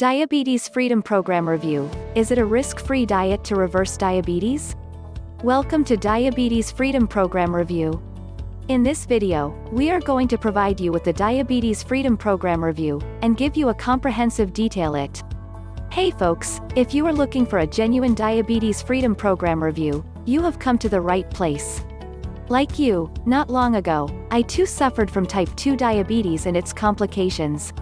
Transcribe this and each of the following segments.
Diabetes Freedom Program Review. Is it a risk-free diet to reverse diabetes? Welcome to Diabetes Freedom Program Review. In this video, we are going to provide you with the Diabetes Freedom Program Review, and give you a comprehensive detail it. Hey folks, if you are looking for a genuine Diabetes Freedom Program Review, you have come to the right place. Like you, not long ago, I too suffered from type 2 diabetes and its complications.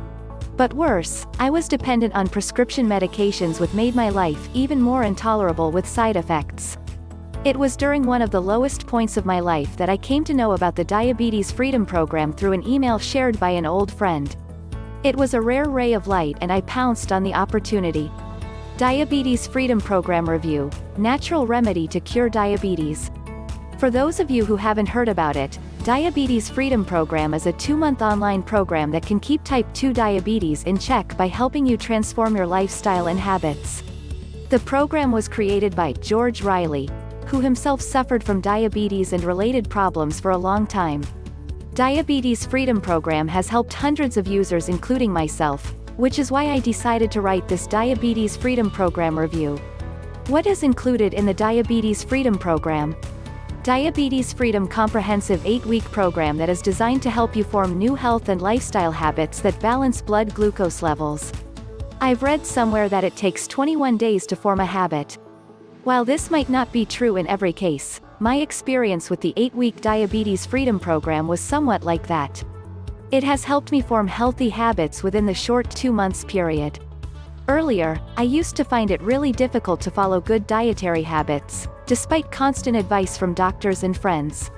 But worse, I was dependent on prescription medications which made my life even more intolerable with side effects. It was during one of the lowest points of my life that I came to know about the Diabetes Freedom Program through an email shared by an old friend. It was a rare ray of light and I pounced on the opportunity. Diabetes Freedom Program Review: Natural Remedy to Cure Diabetes. For those of you who haven't heard about it, Diabetes Freedom Program is a 2-month online program that can keep type 2 diabetes in check by helping you transform your lifestyle and habits. The program was created by George Riley, who himself suffered from diabetes and related problems for a long time. Diabetes Freedom Program has helped hundreds of users including myself, which is why I decided to write this Diabetes Freedom Program review. What is included in the Diabetes Freedom Program? Diabetes Freedom Comprehensive 8-week program that is designed to help you form new health and lifestyle habits that balance blood glucose levels. I've read somewhere that it takes 21 days to form a habit. While this might not be true in every case, my experience with the 8-week Diabetes Freedom Program was somewhat like that. It has helped me form healthy habits within the short 2 months period. Earlier, I used to find it really difficult to follow good dietary habits, despite constant advice from doctors and friends.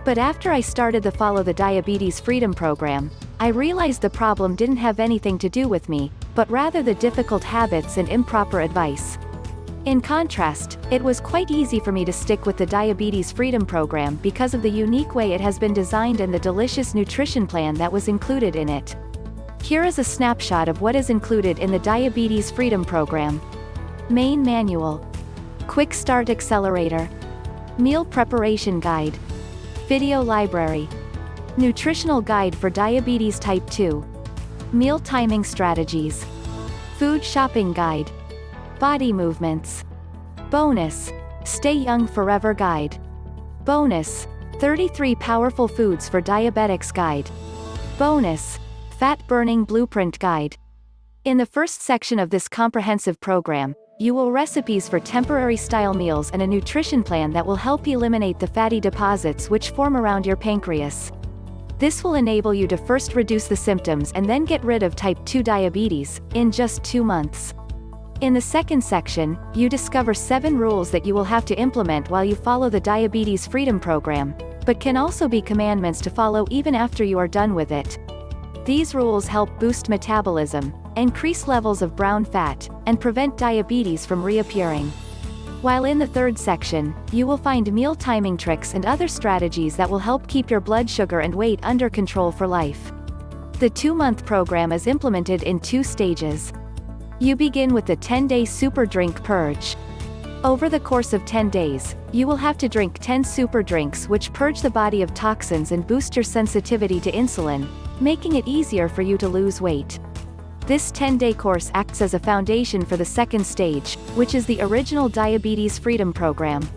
But after I started to follow the Diabetes Freedom Program, I realized the problem didn't have anything to do with me, but rather the difficult habits and improper advice. In contrast, it was quite easy for me to stick with the Diabetes Freedom Program because of the unique way it has been designed and the delicious nutrition plan that was included in it. Here is a snapshot of what is included in the Diabetes Freedom Program. Main Manual. Quick Start Accelerator. Meal Preparation Guide. Video Library. Nutritional Guide for Diabetes Type 2. Meal Timing Strategies. Food Shopping Guide. Body Movements. Bonus. Stay Young Forever Guide. Bonus. 33 Powerful Foods for Diabetics Guide. Bonus. Fat Burning Blueprint Guide. In the first section of this comprehensive program, you will recipes for temporary style meals and a nutrition plan that will help eliminate the fatty deposits which form around your pancreas. This will enable you to first reduce the symptoms and then get rid of type 2 diabetes, in just 2 months. In the second section, you discover 7 rules that you will have to implement while you follow the Diabetes Freedom Program, but can also be commandments to follow even after you are done with it. These rules help boost metabolism, increase levels of brown fat, and prevent diabetes from reappearing. While in the third section, you will find meal timing tricks and other strategies that will help keep your blood sugar and weight under control for life. The 2-month program is implemented in 2 stages. You begin with the 10-day Super Drink Purge. Over the course of 10 days, you will have to drink 10 super drinks which purge the body of toxins and boost your sensitivity to insulin, making it easier for you to lose weight. This 10-day course acts as a foundation for the second stage, which is the original Diabetes Freedom Program.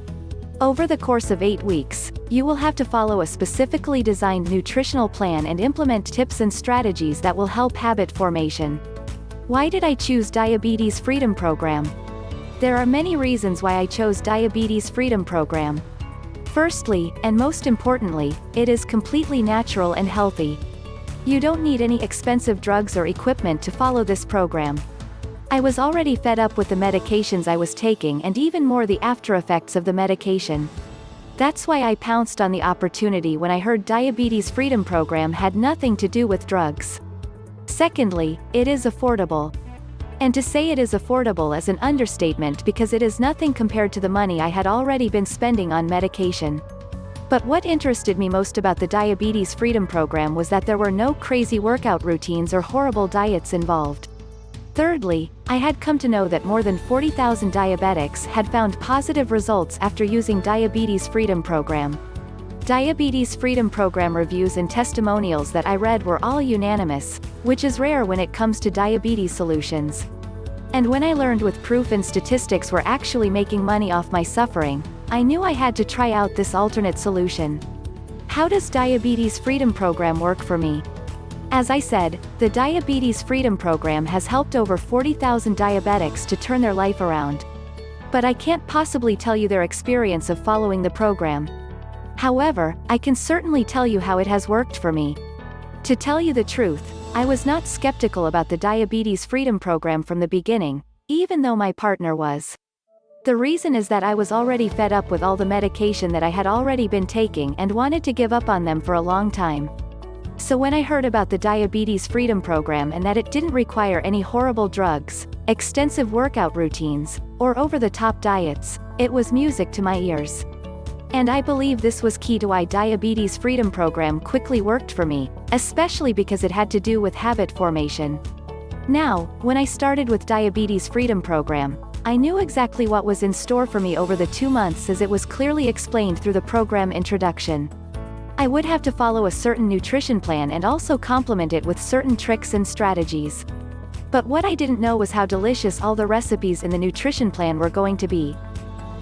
Over the course of 8 weeks, you will have to follow a specifically designed nutritional plan and implement tips and strategies that will help habit formation. Why did I choose Diabetes Freedom Program? There are many reasons why I chose Diabetes Freedom Program. Firstly, and most importantly, it is completely natural and healthy. You don't need any expensive drugs or equipment to follow this program. I was already fed up with the medications I was taking and even more the after effects of the medication. That's why I pounced on the opportunity when I heard Diabetes Freedom Program had nothing to do with drugs. Secondly, it is affordable. And to say it is affordable is an understatement because it is nothing compared to the money I had already been spending on medication. But what interested me most about the Diabetes Freedom Program was that there were no crazy workout routines or horrible diets involved. Thirdly, I had come to know that more than 40,000 diabetics had found positive results after using Diabetes Freedom Program. Diabetes Freedom Program reviews and testimonials that I read were all unanimous, which is rare when it comes to diabetes solutions. And when I learned with proof and statistics were actually making money off my suffering, I knew I had to try out this alternate solution. How does Diabetes Freedom Program work for me? As I said, the Diabetes Freedom Program has helped over 40,000 diabetics to turn their life around. But I can't possibly tell you their experience of following the program. However, I can certainly tell you how it has worked for me. To tell you the truth, I was not skeptical about the Diabetes Freedom Program from the beginning, even though my partner was. The reason is that I was already fed up with all the medication that I had already been taking and wanted to give up on them for a long time. So when I heard about the Diabetes Freedom Program and that it didn't require any horrible drugs, extensive workout routines, or over-the-top diets, it was music to my ears. And I believe this was key to why Diabetes Freedom Program quickly worked for me, especially because it had to do with habit formation. Now, when I started with Diabetes Freedom Program, I knew exactly what was in store for me over the 2 months as it was clearly explained through the program introduction. I would have to follow a certain nutrition plan and also complement it with certain tricks and strategies. But what I didn't know was how delicious all the recipes in the nutrition plan were going to be.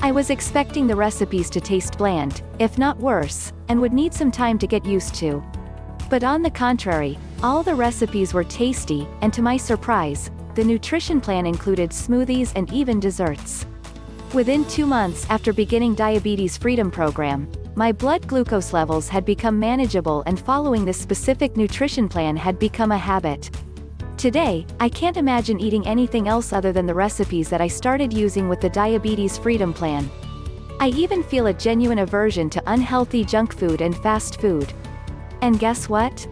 I was expecting the recipes to taste bland, if not worse, and would need some time to get used to. But on the contrary, all the recipes were tasty, and to my surprise, the nutrition plan included smoothies and even desserts. Within 2 months after beginning Diabetes Freedom Program, my blood glucose levels had become manageable and following this specific nutrition plan had become a habit. Today, I can't imagine eating anything else other than the recipes that I started using with the Diabetes Freedom Plan. I even feel a genuine aversion to unhealthy junk food and fast food. And guess what?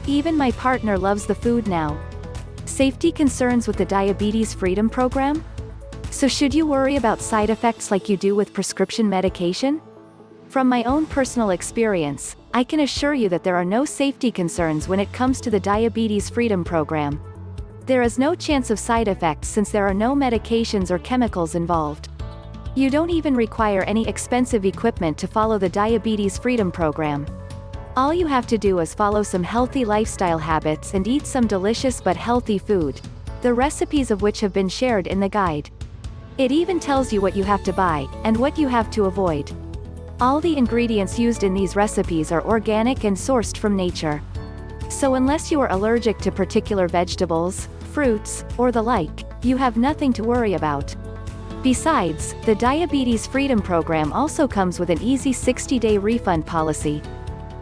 Even my partner loves the food now. Safety concerns with the Diabetes Freedom Program? So should you worry about side effects like you do with prescription medication? From my own personal experience, I can assure you that there are no safety concerns when it comes to the Diabetes Freedom Program. There is no chance of side effects since there are no medications or chemicals involved. You don't even require any expensive equipment to follow the Diabetes Freedom Program. All you have to do is follow some healthy lifestyle habits and eat some delicious but healthy food, the recipes of which have been shared in the guide. It even tells you what you have to buy, and what you have to avoid. All the ingredients used in these recipes are organic and sourced from nature. So unless you are allergic to particular vegetables, fruits, or the like, you have nothing to worry about. Besides, the Diabetes Freedom Program also comes with an easy 60-day refund policy.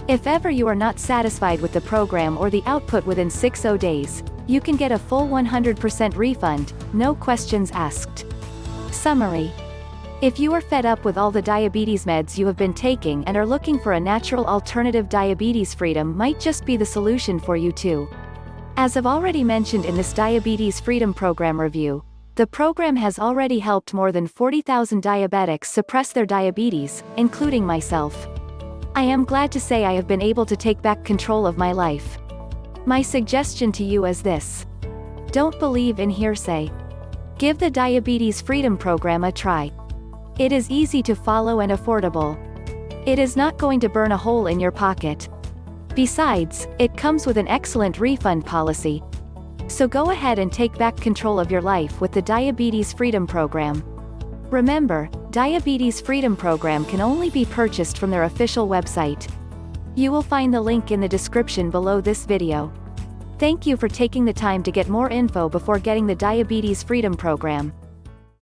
If ever you are not satisfied with the program or the output within 60 days, you can get a full 100% refund, no questions asked. Summary. If you are fed up with all the diabetes meds you have been taking and are looking for a natural alternative, Diabetes Freedom might just be the solution for you too. As I've already mentioned in this Diabetes Freedom Program review, the program has already helped more than 40,000 diabetics suppress their diabetes, including myself. I am glad to say I have been able to take back control of my life. My suggestion to you is this. Don't believe in hearsay. Give the Diabetes Freedom Program a try. It is easy to follow and affordable. It is not going to burn a hole in your pocket. Besides, it comes with an excellent refund policy. So go ahead and take back control of your life with the Diabetes Freedom Program. Remember, Diabetes Freedom Program can only be purchased from their official website. You will find the link in the description below this video. Thank you for taking the time to get more info before getting the Diabetes Freedom Program.